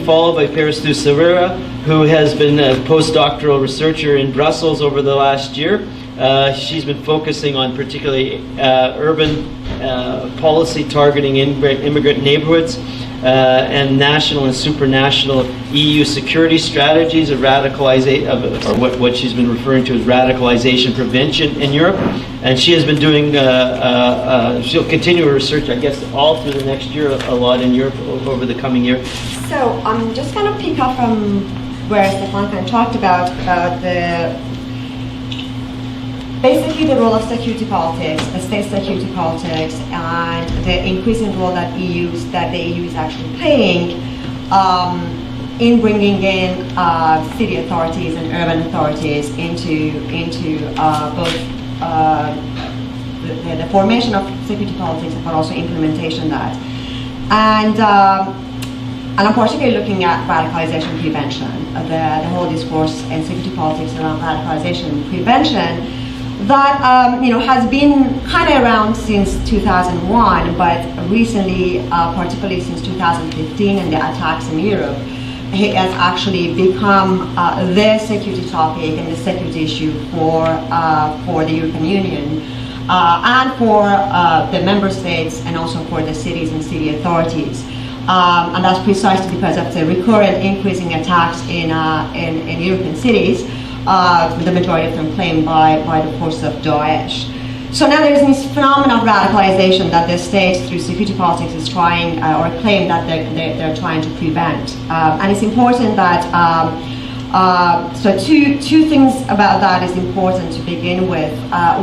followed by Peristou Serrera, who has been a postdoctoral researcher in Brussels over the last year. She's been focusing on particularly urban policy targeting immigrant neighborhoods and national and supranational EU security strategies of radicalization, or what she's been referring to as radicalization prevention in Europe. And she has been doing, she'll continue her research, I guess, all through the next year, a lot in Europe over the coming year. So I'm just going to pick up from where Stefan kind of talked about basically the role of security politics, the state security politics, and the increasing role that the EU is actually playing in bringing in city authorities and urban authorities into both the formation of security politics, but also implementation of that. And I'm particularly looking at radicalization prevention, the whole discourse in security politics around radicalization prevention. That has been kind of around since 2001, but recently, particularly since 2015 and the attacks in Europe, it has actually become the security topic and the security issue for the European Union and for the member states and also for the cities and city authorities. And that's precisely because of the recurrent increasing attacks in European cities. The majority of them claimed by the forces of Daesh. So now there's this phenomenon of radicalization that the state, through security politics, is trying or claim that they're trying to prevent. And it's important that, so two things about that is important to begin with.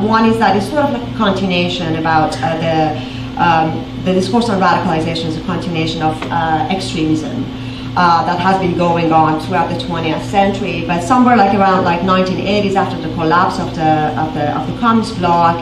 One is that it's sort of like a continuation about the discourse on radicalization is a continuation of extremism. That has been going on throughout the 20th century, but somewhere like around 1980s, after the collapse of the communist bloc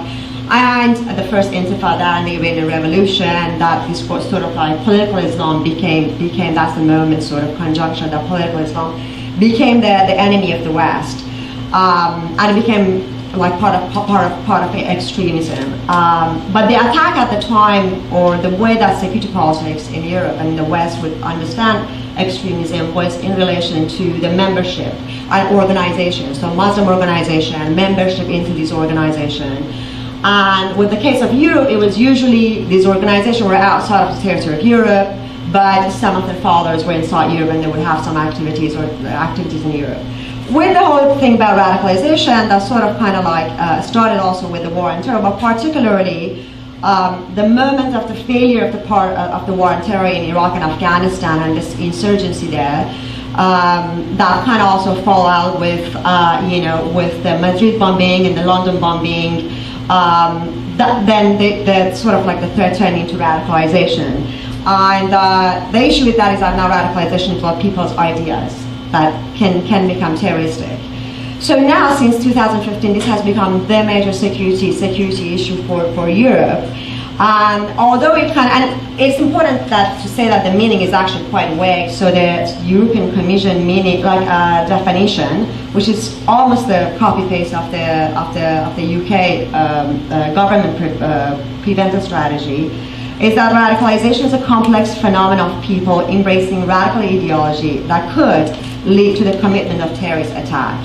and the first Intifada and the Iranian Revolution, that this sort of like political Islam became that's the moment, sort of conjunction that political Islam became the enemy of the West, and it became like part of extremism. But the attack at the time, or the way that security politics in Europe and the West would understand extremism, was in relation to the membership and organization. So Muslim organization, membership into this organization. And with the case of Europe, it was usually these organizations were outside of the territory of Europe, but some of their followers were inside Europe and they would have some activities in Europe. With the whole thing about radicalization, that sort of kind of like started also with the war on terror, but particularly the moment of the failure of the war on terror in Iraq and Afghanistan and this insurgency there, that kind of also followed with with the Madrid bombing and the London bombing. Then the sort of like the third turn into radicalization, and the issue with that is that now radicalization is about people's ideas that can become terroristic. So now, since 2015, this has become the major security issue for Europe. And although and it's important to say that the meaning is actually quite vague. So the European Commission meaning, definition, which is almost the copy paste of the UK government preventive strategy, is that radicalization is a complex phenomenon of people embracing radical ideology that could lead to the commitment of terrorist attack.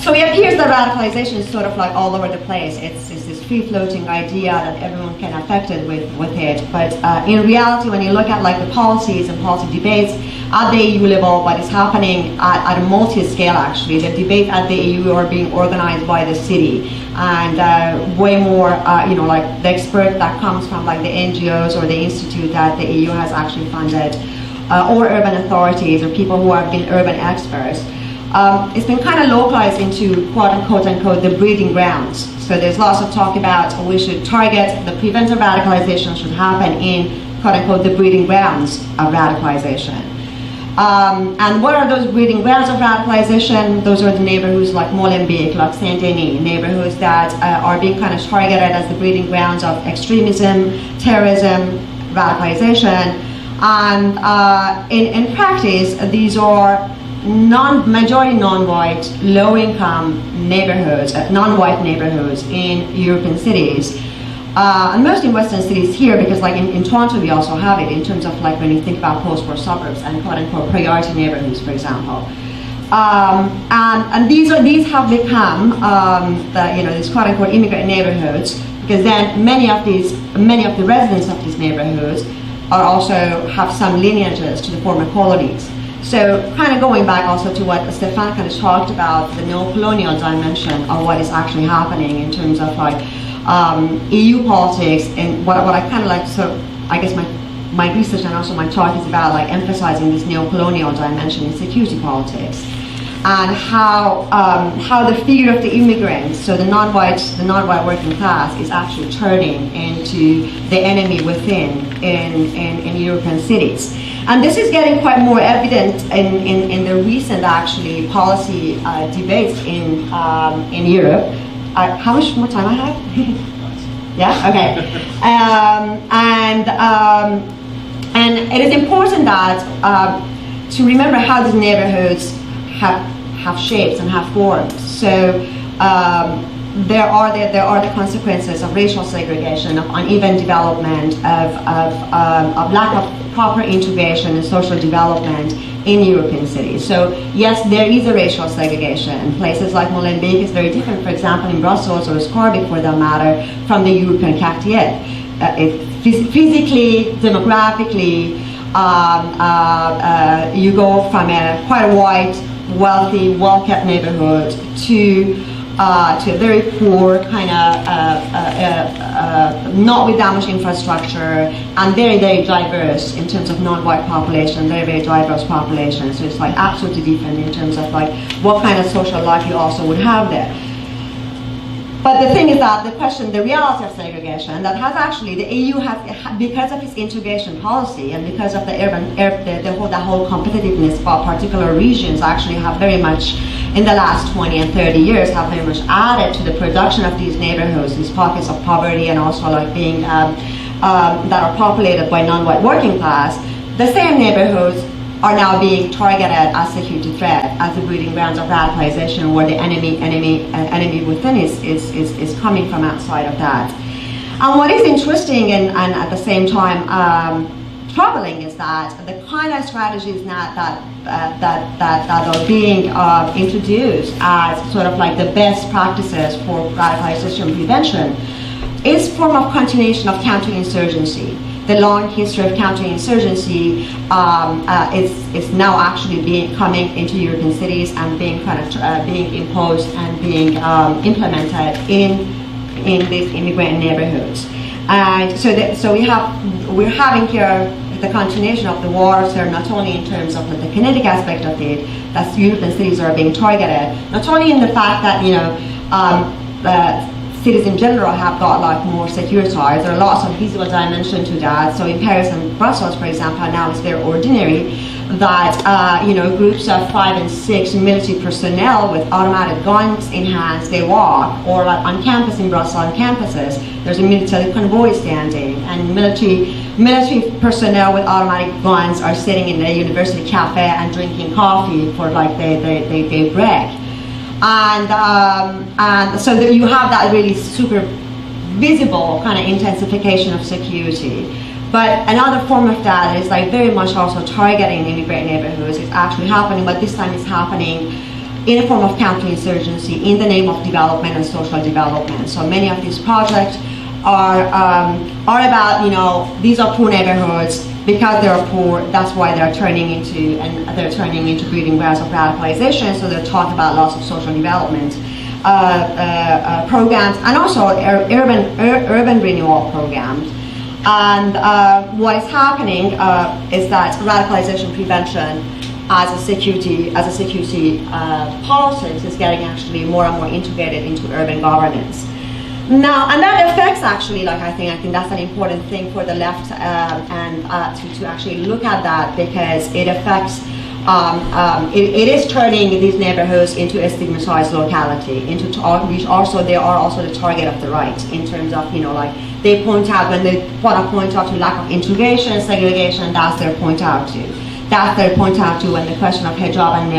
So it appears that radicalization is sort of like all over the place. It's this free-floating idea that everyone can affected with it. But in reality, when you look at like the policies and policy debates at the EU level, what is happening at a multi-scale actually, the debate at the EU are being organized by the city, and way more, like the expert that comes from like the NGOs or the institute that the EU has actually funded, or urban authorities or people who have been urban experts. It's been kind of localized into quote unquote the breeding grounds. So there's lots of talk about we should target the preventive radicalization should happen in quote unquote the breeding grounds of radicalization. And what are those breeding grounds of radicalization? Those are the neighborhoods like Molenbeek, like Saint-Denis, neighborhoods that are being kind of targeted as the breeding grounds of extremism, terrorism, radicalization. And in practice, these are majority non-white, low-income neighborhoods, non-white neighborhoods in European cities, and mostly in Western cities here, because like in Toronto we also have it in terms of like when you think about post-war suburbs and quote-unquote priority neighborhoods, for example. And these have become these quote-unquote immigrant neighborhoods, because then many of the residents of these neighborhoods are also have some lineages to the former colonies. So kind of going back also to what Stefan kind of talked about, the neo-colonial dimension of what is actually happening in terms of like EU politics, and what I kind of like, so I guess my research and also my talk is about like emphasizing this neo-colonial dimension in security politics, and how the figure of the immigrant, so the non-white working class, is actually turning into the enemy within in European cities. And this is getting quite more evident in the recent actually policy debates in Europe. How much more time I have? Yeah. Okay. And it is important that to remember how these neighborhoods have shapes and have forms. So there are the consequences of racial segregation, of uneven development, of lack of proper integration and social development in European cities. So yes, there is a racial segregation. Places like Molenbeek is very different, for example, in Brussels or Scorpion for that matter, from the European quartier. Physically, demographically, you go from a quite white, wealthy, well-kept neighborhood to a very poor kind of not with that much infrastructure, and very, very diverse in terms of non-white population, very, very diverse population. So it's like absolutely different in terms of like what kind of social life you also would have there. But the thing is that the reality of segregation, that has actually, the EU has, because of its integration policy and because of the whole competitiveness of particular regions, actually have very much, in the last 20 and 30 years, have very much added to the production of these neighborhoods, these pockets of poverty, and also like being, that are populated by non-white working class. The same neighborhoods are now being targeted as security threat, as the breeding grounds of radicalization, where the enemy within is coming from outside of that. And what is interesting and at the same time troubling is that the kind of strategies now that are being introduced as sort of like the best practices for radicalization prevention is a form of continuation of counterinsurgency. The long history of counterinsurgency is now actually coming into European cities and being kind of being imposed and being implemented in these immigrant neighborhoods. And so we're having here the continuation of the warfare, not only in terms of the kinetic aspect of it, that European cities are being targeted, not only in the fact that cities in general have got like more securitized. There are lots of visual dimension to that. So in Paris and Brussels, for example, now it's very ordinary that groups of 5 and 6 military personnel with automatic guns in hands, they walk, or like on campus in Brussels, on campuses, there's a military convoy standing, and military personnel with automatic guns are sitting in the university cafe and drinking coffee for like they break. And so that you have that really super visible kind of intensification of security. But another form of that is like very much also targeting immigrant neighborhoods. It's actually happening, but this time it's happening in a form of counterinsurgency in the name of development and social development. So many of these projects are about, these are poor neighborhoods. Because they're poor, that's why they're turning into breeding grounds of radicalization. So they're talking about lots of social development programs, and also urban renewal programs. And what is happening is that radicalization prevention as a security politics is getting actually more and more integrated into urban governance. Now, and that affects actually, like I think that's an important thing for the left to actually look at that, because it affects, it is turning these neighborhoods into a stigmatized locality, which also they are also the target of the right in terms of, they point out, when they want to point out to lack of integration, segregation, that's their point out to. That's their point out to when the question of hijab and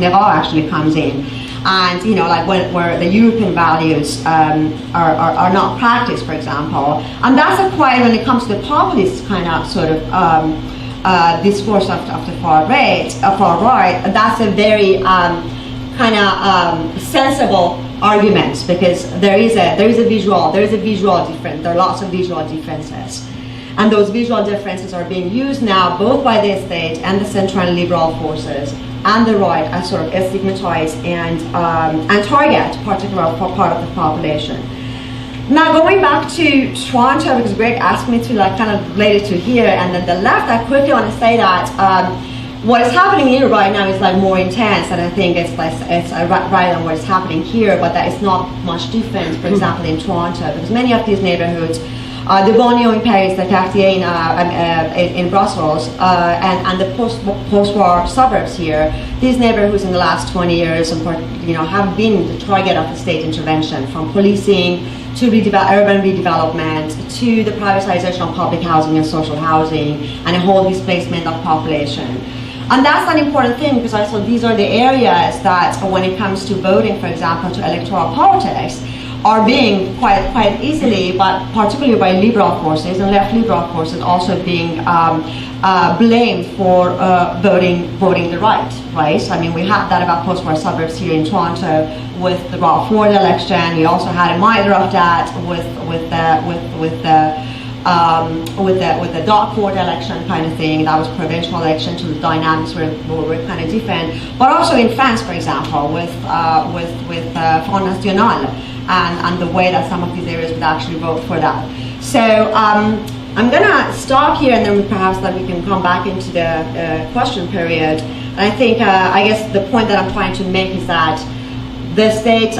niqab actually comes in. And like where the European values are not practiced, for example. And that's a quite, when it comes to the populist kind of sort of discourse of the far right, that's a very kind of sensible argument, because there is a visual difference. There are lots of visual differences. And those visual differences are being used now both by the state and the center and liberal forces and the right as sort of stigmatize and target particular part of the population. Now going back to Toronto, because Greg asked me to kind of relate it to here, and then the left, I quickly want to say that what is happening here right now is more intense, and I think it's right on what is happening here, but that is not much different, for example, in Toronto, because many of these neighborhoods, the Bonio in Paris, the Quartier in Brussels, and the post-war suburbs here, these neighborhoods in the last 20 years, have been the target of the state intervention, from policing to urban redevelopment to the privatization of public housing and social housing, and a whole displacement of population. And that's an important thing, because also these are the areas that, when it comes to voting, for example, to electoral politics, are being quite easily, but particularly by liberal forces and left liberal forces, also being blamed for voting the right. I mean, we had that about post-war suburbs here in Toronto with the Ralph Ward election. We also had a minor of that with the Doc Ford election kind of thing. That was provincial election, so the dynamics were kind of different. But also in France, for example, with Front National, and the way that some of these areas would actually vote for that. So I'm gonna stop here, and then perhaps we can come back into the question period. And I think, I guess the point that I'm trying to make is that the state,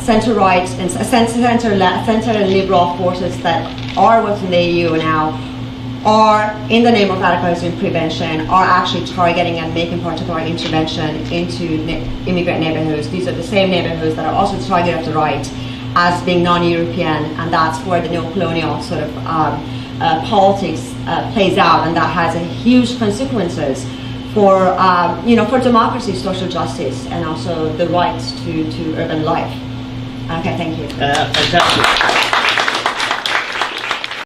center-right and center and liberal forces that are within the EU now are, in the name of radicalization prevention, are actually targeting and making particular intervention into immigrant neighborhoods. These are the same neighborhoods that are also the target of the right as being non-European, and that's where the neo-colonial sort of politics plays out, and that has a huge consequences for for democracy, social justice, and also the right to urban life. Okay, thank you. Fantastic.